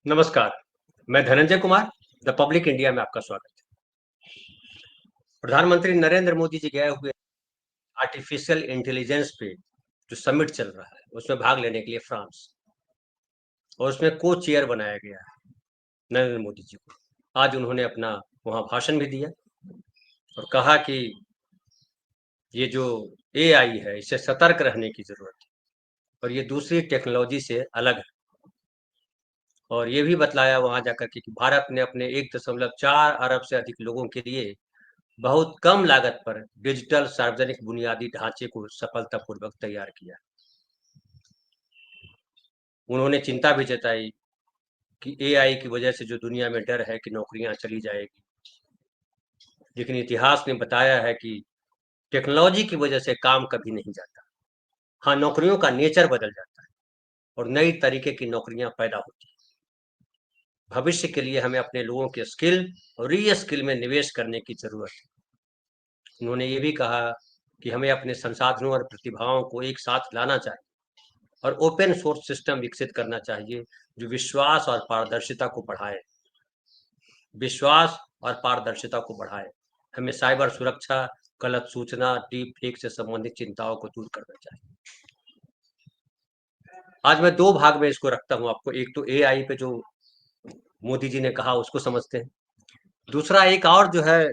नमस्कार, मैं Dhananjay Kumar, the public India में आपका स्वागत है। प्रधानमंत्री नरेंद्र मोदी जी गए हुए आर्टिफिशियल इंटेलिजेंस पे जो समिट चल रहा है, उसमें भाग लेने के लिए फ्रांस और उसमें को-चेयर बनाया गया है नरेंद्र मोदी जी को। आज उन्होंने अपना वहाँ भाषण भी दिया और कहा कि ये जो एआई है, इससे सतर्क रहने की ज़रूरत है और ये दूसरी टेक्नोलॉजी से अलग है। और ये भी बतलाया वहाँ जाकर के कि भारत ने अपने 1.4 अरब से अधिक लोगों के लिए बहुत कम लागत पर डिजिटल सार्वजनिक बुनियादी ढांचे को सफलतापूर्वक तैयार किया। उन्होंने चिंता भी जताई कि एआई की वजह से जो दुनिया में डर है कि नौकरियां चली जाएगी, लेकिन इतिहास ने बताया है कि टेक्नोलॉजी की वजह से काम कभी नहीं जाता। हाँ, नौकरियों का नेचर बदल जाता है और नई तरीके की नौकरियां पैदा होती हैं। भविष्य के लिए हमें अपने लोगों के स्किल और री स्किल में निवेश करने की जरूरत है। उन्होंने ये भी कहा कि हमें अपने संसाधनों और प्रतिभाओं को एक साथ लाना चाहिए और ओपन सोर्स सिस्टम विकसित करना चाहिए जो विश्वास और पारदर्शिता को बढ़ाए। विश्वास और पारदर्शिता को बढ़ाए। हमें साइबर सुरक्षा, गलत सूचना, डीप फेक से संबंधित चिंताओं को दूर करना चाहिए। आज मैं दो भाग में इसको रखता हूं आपको। एक तो एआई पे जो मोदी जी ने कहा उसको समझते हैं। दूसरा एक और जो है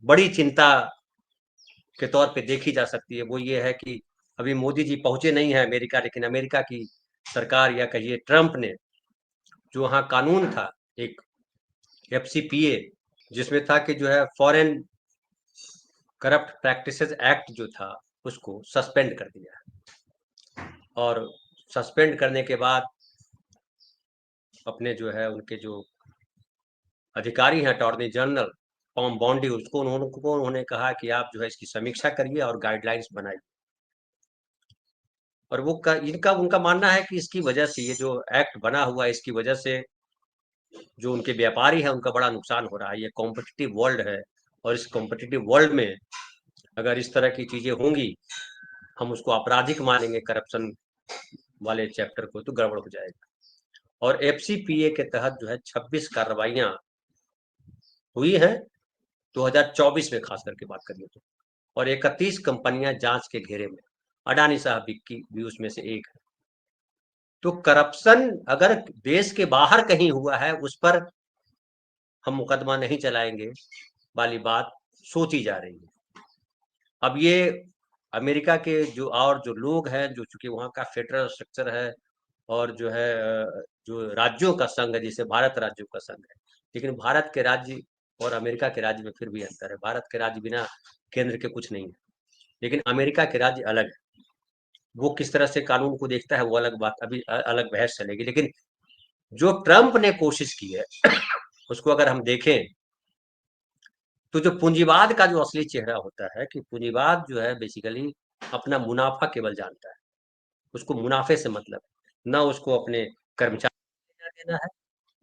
बड़ी चिंता के तौर पे देखी जा सकती है, वो ये है कि अभी मोदी जी पहुंचे नहीं है अमेरिका, लेकिन अमेरिका की सरकार या कहिए ट्रंप ने जो वहाँ कानून था, एक एफसीपीए, जिसमें था कि जो है फॉरेन करप्ट प्रैक्टिसेस एक्ट जो था उसको सस्पेंड कर दिया और सस्पेंड करने के बाद अपने जो है उनके जो अधिकारी हैं अटॉर्नी जनरल पॉम बॉन्डी, उसको उन्होंने कहा कि आप जो है इसकी समीक्षा करिए और गाइडलाइंस बनाइए। और वो इनका उनका मानना है कि इसकी वजह से ये जो एक्ट बना हुआ है, इसकी वजह से जो उनके व्यापारी हैं उनका बड़ा नुकसान हो रहा है। ये कॉम्पिटिटिव वर्ल्ड है और इस कॉम्पिटिटिव वर्ल्ड में अगर इस तरह की चीजें होंगी, हम उसको आपराधिक मानेंगे करप्शन वाले चैप्टर को, तो गड़बड़ हो जाएगा। और एफसीपीए के तहत जो है 26 कार्रवाइयां हुई हैं 2024 में, खास करके बात करिए तो, और 31 कंपनियां जांच के घेरे में। अडानी साहब की भी उसमें से एक है। तो करप्शन अगर देश के बाहर कहीं हुआ है उस पर हम मुकदमा नहीं चलाएंगे वाली बात सोची जा रही है। अब ये अमेरिका के जो और जो लोग हैं, जो चूंकि वहाँ का फेडरल स्ट्रक्चर है और जो है जो राज्यों का संघ है, जिसे भारत राज्यों का संघ है, लेकिन भारत के राज्य और अमेरिका के राज्य में फिर भी अंतर है। भारत के राज्य बिना केंद्र के कुछ नहीं है, लेकिन अमेरिका के राज्य अलग है। वो किस तरह से कानून को देखता है वो अलग बात, अभी अलग बहस चलेगी। लेकिन जो ट्रंप ने कोशिश की है उसको अगर हम देखें तो जो पूंजीवाद का जो असली चेहरा होता है कि पूंजीवाद जो है बेसिकली अपना मुनाफा केवल जानता है। उसको मुनाफे से मतलब है, ना उसको अपने कर्मचारी को देना है,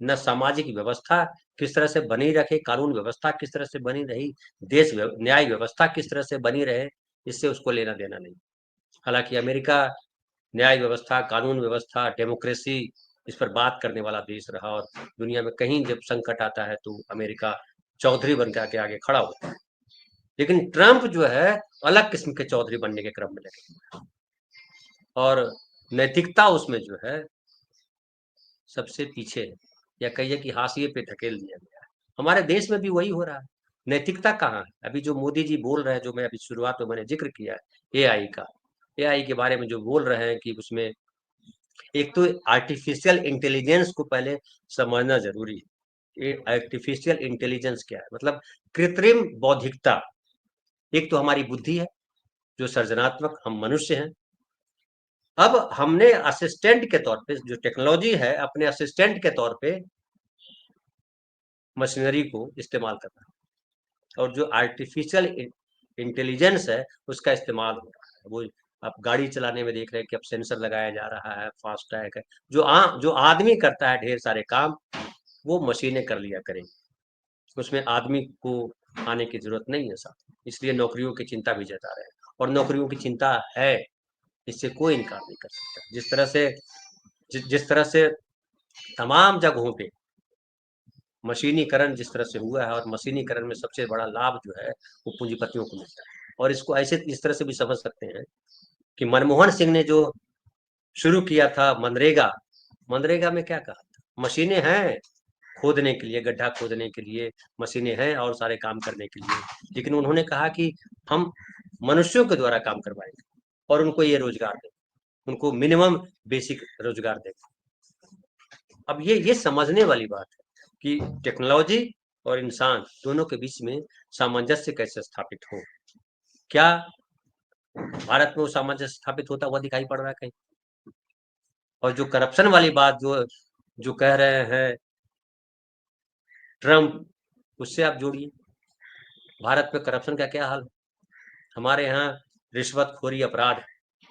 न सामाजिक व्यवस्था किस तरह से बनी रखे, कानून व्यवस्था किस तरह से बनी रही, न्याय व्यवस्था किस तरह से बनी रहे, इससे उसको लेना देना नहीं। हालांकि अमेरिका न्याय व्यवस्था, कानून व्यवस्था, डेमोक्रेसी, इस पर बात करने वाला देश रहा और दुनिया में कहीं जब संकट आता है तो अमेरिका चौधरी बन के आगे खड़ा होता है। लेकिन ट्रंप जो है अलग किस्म के चौधरी बनने के क्रम में लगे हुए हैं और नैतिकता उसमें जो है सबसे पीछे है, या कहिए कि हाशिए पे ढकेल दिया गया है। हमारे देश में भी वही हो रहा है। नैतिकता कहाँ है? अभी जो मोदी जी बोल रहे हैं, जो मैं अभी शुरुआत में मैंने जिक्र किया है एआई का, एआई के बारे में जो बोल रहे हैं कि उसमें एक तो आर्टिफिशियल इंटेलिजेंस को पहले समझना जरूरी है। ये आर्टिफिशियल इंटेलिजेंस क्या है? मतलब कृत्रिम बौद्धिकता। एक तो हमारी बुद्धि है जो सृजनात्मक, हम मनुष्य हैं। अब हमने असिस्टेंट के तौर पे जो टेक्नोलॉजी है, अपने असिस्टेंट के तौर पे मशीनरी को इस्तेमाल करना है और जो आर्टिफिशियल इंटेलिजेंस है उसका इस्तेमाल हो रहा है। वो आप गाड़ी चलाने में देख रहे हैं कि अब सेंसर लगाया जा रहा है, फास्ट टैग है। जो आदमी करता है ढेर सारे काम, वो मशीनें कर लिया करेंगी। उसमें आदमी को आने की जरूरत नहीं है साथ। इसलिए नौकरियों की चिंता भी जता रहे हैं और नौकरियों की चिंता है, इससे कोई इनकार नहीं कर सकता। जिस तरह से तमाम जगहों पे मशीनीकरण जिस तरह से हुआ है, और मशीनीकरण में सबसे बड़ा लाभ जो है वो पूंजीपतियों को मिलता है। और इसको ऐसे इस तरह से भी समझ सकते हैं कि मनमोहन सिंह ने जो शुरू किया था मनरेगा, मनरेगा में क्या कहा था, मशीनें हैं खोदने के लिए, गड्ढा खोदने के लिए मशीनें हैं और सारे काम करने के लिए, लेकिन उन्होंने कहा कि हम मनुष्यों के द्वारा काम करवाएंगे और उनको ये रोजगार दें, उनको मिनिमम बेसिक रोजगार दें। अब ये समझने वाली बात है कि टेक्नोलॉजी और इंसान दोनों के बीच में सामंजस्य कैसे स्थापित हो। क्या भारत में वो सामंजस्य स्थापित होता हुआ दिखाई पड़ रहा है कहीं? और जो करप्शन वाली बात जो जो कह रहे हैं ट्रम्प, उससे आप जोड़िए, भारत में करप्शन का क्या हाल है? हमारे यहाँ रिश्वतखोरी अपराध है।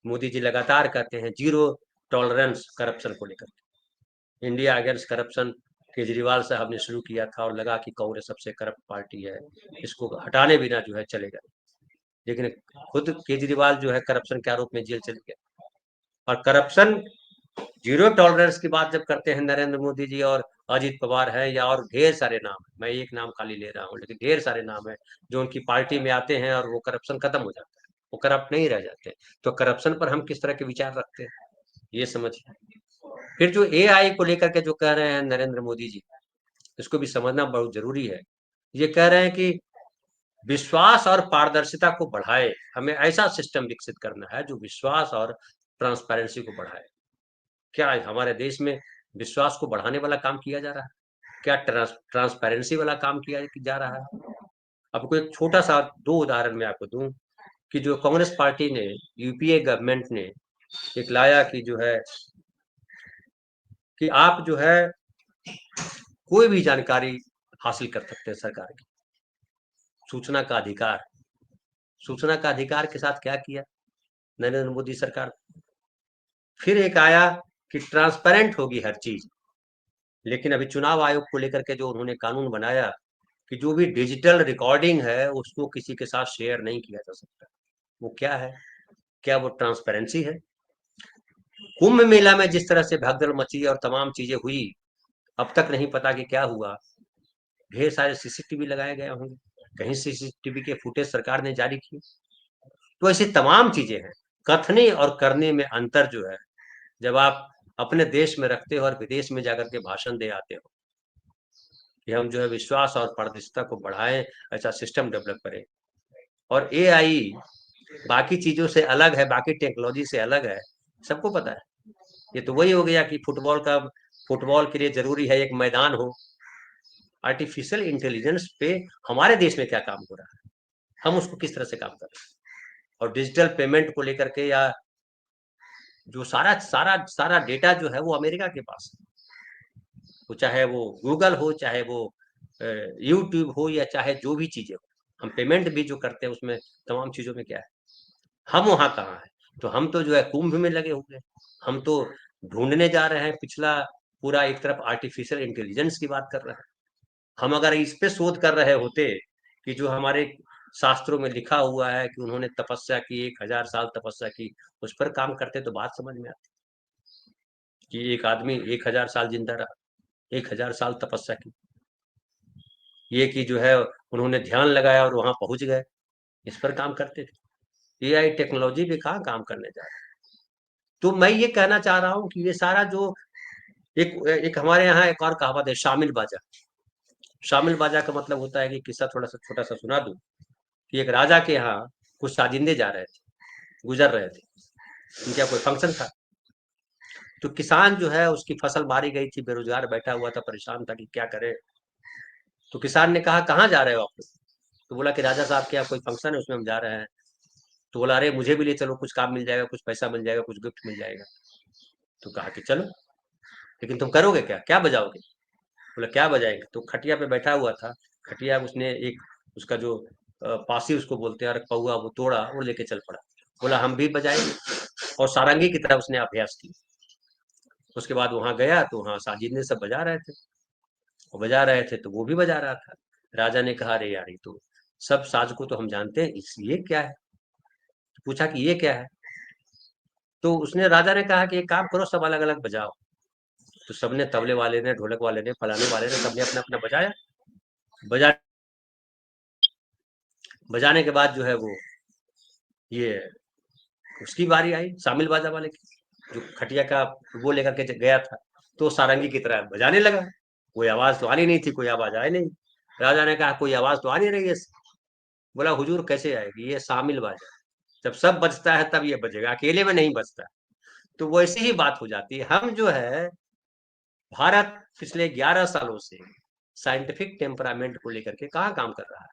मोदी जी लगातार कहते हैं जीरो टॉलरेंस करप्शन को लेकर। इंडिया अगेंस्ट करप्शन केजरीवाल साहब ने शुरू किया था और लगा कि कांग्रेस सबसे करप्ट पार्टी है, इसको हटाने बिना जो है चलेगा, लेकिन खुद केजरीवाल जो है करप्शन के आरोप में जेल चले गए। और करप्शन जीरो टॉलरेंस की बात जब करते हैं नरेंद्र मोदी जी और अजीत पवार है या और ढेर सारे नाम है, मैं एक नाम खाली ले रहा हूँ, लेकिन ढेर सारे नाम है जो उनकी पार्टी में आते हैं और वो करप्शन खत्म हो जाता है, वो करप्ट नहीं रह जाते। तो करप्शन पर हम किस तरह के विचार रखते हैं, ये समझिए। फिर जो एआई को लेकर के जो कह रहे हैं नरेंद्र मोदी जी, इसको भी समझना बहुत जरूरी है। ये कह रहे हैं कि विश्वास और पारदर्शिता को बढ़ाए, हमें ऐसा सिस्टम विकसित करना है जो विश्वास और ट्रांसपेरेंसी को बढ़ाए। क्या हमारे देश में विश्वास को बढ़ाने वाला काम किया जा रहा है? क्या ट्रांसपेरेंसी वाला काम किया जा रहा है? आपको एक छोटा सा दो उदाहरण मैं आपको दूं कि जो कांग्रेस पार्टी ने, यूपीए गवर्नमेंट ने एक लाया कि जो है कि आप जो है कोई भी जानकारी हासिल कर सकते हैं सरकार की, सूचना का अधिकार। सूचना का अधिकार के साथ क्या किया नरेंद्र मोदी सरकार? फिर एक आया कि ट्रांसपेरेंट होगी हर चीज, लेकिन अभी चुनाव आयोग को लेकर के जो उन्होंने कानून बनाया कि जो भी डिजिटल रिकॉर्डिंग है उसको किसी के साथ शेयर नहीं किया जा सकता। वो क्या है? क्या वो ट्रांसपेरेंसी है? कुंभ मेला में जिस तरह से भगदड़ मची और तमाम चीजें हुई, अब तक नहीं पता कि क्या हुआ। ढेर सारे सीसीटीवी लगाए गए होंगे, कहीं सीसीटीवी के फुटेज सरकार ने जारी किए। तो ऐसी तमाम चीजें हैं। कथने और करने में अंतर जो है, जब आप अपने देश में रखते हो और विदेश में जाकर के भाषण दे आते हो कि हम जो है विश्वास और पारदर्शिता को बढ़ाएं, ऐसा सिस्टम डेवलप करें। और एआई बाकी चीजों से अलग है, बाकी टेक्नोलॉजी से अलग है, सबको पता है। ये तो वही हो गया कि फुटबॉल के लिए जरूरी है एक मैदान हो। आर्टिफिशियल इंटेलिजेंस पे हमारे देश में क्या काम हो रहा है, हम उसको किस तरह से काम कर रहे हैं। और डिजिटल पेमेंट को लेकर के या जो सारा सारा सारा डेटा जो है वो अमेरिका के पास है। वो चाहे वो गूगल हो, चाहे वो यूट्यूब हो, या चाहे जो भी चीजें हो, हम पेमेंट भी जो करते हैं उसमें तमाम चीजों में क्या है, हम वहां कहाँ है? तो हम तो जो है कुंभ में लगे हुए हैं। हम तो ढूंढने जा रहे हैं पिछला पूरा, एक तरफ आर्टिफिशियल इंटेलिजेंस की बात कर रहे हैं। हम अगर इस पे शोध कर रहे होते कि जो हमारे शास्त्रों में लिखा हुआ है कि उन्होंने तपस्या की, 1000 साल तपस्या की, उस पर काम करते तो बात समझ में आती कि एक आदमी 1000 साल जिंदा रहा, 1000 साल तपस्या की, ये कि जो है उन्होंने ध्यान लगाया और वहां पहुंच गए, इस पर काम करते थे। एआई टेक्नोलॉजी पे कहाँ काम करने जा रहे हैं? तो मैं ये कहना चाह रहा हूँ कि ये सारा जो एक एक हमारे यहाँ एक और कहावत है, शामिल बाजा। शामिल बाजा का मतलब होता है कि किस्सा थोड़ा सा छोटा सा सुना दूं कि एक राजा के यहाँ कुछ साजिंदे जा रहे थे, गुजर रहे थे, उनके यहाँ कोई फंक्शन था। तो किसान जो है उसकी फसल मारी गई थी, बेरोजगार बैठा हुआ था, परेशान था कि क्या करे। तो किसान ने कहा कहाँ जा रहे हो आप लोग? तो बोला कि राजा साहब के यहाँ कोई फंक्शन है, उसमें हम जा रहे हैं। तो बोला अरे मुझे भी ले चलो, कुछ काम मिल जाएगा, कुछ पैसा मिल जाएगा, कुछ गिफ्ट मिल जाएगा। तो कहा कि चलो, लेकिन तुम करोगे क्या, क्या बजाओगे? बोला क्या बजाएंगे? तो खटिया पे बैठा हुआ था, खटिया उसने एक उसका जो पासी उसको बोलते हैं, और पौआ वो तोड़ा और लेके चल पड़ा। बोला हम भी बजाएंगे, और सारंगी की तरह उसने अभ्यास किया। उसके बाद वहां गया तो वहां साजिंदे सब बजा रहे थे, वो बजा रहे थे तो वो भी बजा रहा था। राजा ने कहा अरे यार, ये तो सब साज को तो हम जानते हैं, इसलिए क्या है? तो पूछा कि ये क्या है? तो उसने राजा ने कहा कि एक काम करो, सब अलग अलग बजाओ। तो सबने, तबले वाले ने, ढोलक वाले ने, फलाने वाले ने, सबने अपना अपना बजाया। बजा बजाने के बाद जो है वो, ये उसकी बारी आई, शामिल बाजा वाले की, जो खटिया का वो लेकर के गया था। तो सारंगी की तरह बजाने लगा। कोई आवाज तो आ नहीं थी, कोई आवाज आए नहीं। राजा ने कहा कोई आवाज तो आ नहीं रही है। बोला हुजूर कैसे आएगी, ये शामिल बाजा है। जब सब बजता है तब ये बजेगा, अकेले में नहीं बजता। तो वैसी ही बात हो जाती है। हम जो है, भारत पिछले 11 सालों से साइंटिफिक टेम्परामेंट को लेकर के कहाँ काम कर रहा है,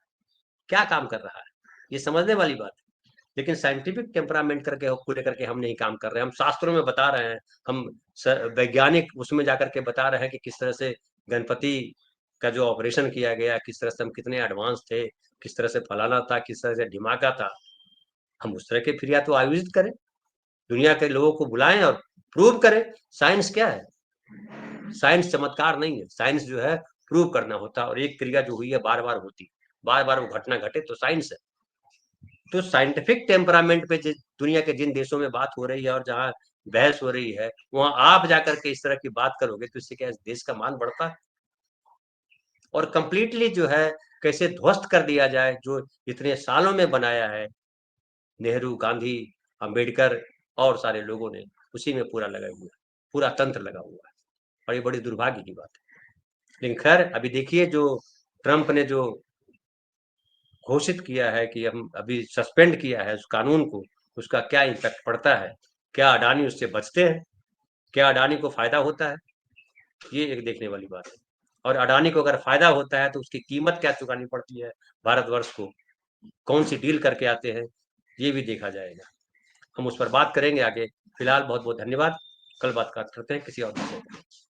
क्या काम कर रहा है, ये समझने वाली बात है। लेकिन साइंटिफिक टेम्परामेंट करके को लेकर के हम नहीं काम कर रहे हैं। हम शास्त्रों में बता रहे हैं, हम वैज्ञानिक उसमें जाकर के बता रहे हैं कि किस तरह से गणपति का जो ऑपरेशन किया गया, किस तरह से हम कितने एडवांस थे, किस तरह से फलाना था, किस तरह से ढिमाका था। हम उस तरह के फिर या तो आयोजित करें, दुनिया के लोगों को बुलाएं और प्रूव करें। साइंस क्या है? साइंस चमत्कार नहीं है। साइंस जो है प्रूव करना होता है, और एक क्रिया जो हुई है बार बार होती, बार बार वो घटना घटे तो साइंस है। तो साइंटिफिक टेम्परामेंट पे दुनिया के जिन देशों में बात हो रही है और जहाँ बहस हो रही है, वहां आप जाकर के इस तरह की बात करोगे तो इससे क्या इस देश का मान बढ़ता है? और कंप्लीटली जो है कैसे ध्वस्त कर दिया जाए जो इतने सालों में बनाया है नेहरू, गांधी, अंबेडकर और सारे लोगों ने, उसी में पूरा लगा हुआ है, पूरा तंत्र लगा हुआ है। और ये बड़ी दुर्भाग्य की बात है। लेकिन खैर, अभी देखिए जो ट्रंप ने जो घोषित किया है कि हम अभी सस्पेंड किया है उस कानून को, उसका क्या इम्पैक्ट पड़ता है, क्या अडानी उससे बचते हैं, क्या अडानी को फायदा होता है, ये एक देखने वाली बात है। और अडानी को अगर फायदा होता है तो उसकी कीमत क्या चुकानी पड़ती है भारतवर्ष को, कौन सी डील करके आते हैं, ये भी देखा जाएगा। हम उस पर बात करेंगे आगे। फिलहाल बहुत बहुत धन्यवाद। कल बात करते हैं किसी और विषय पर।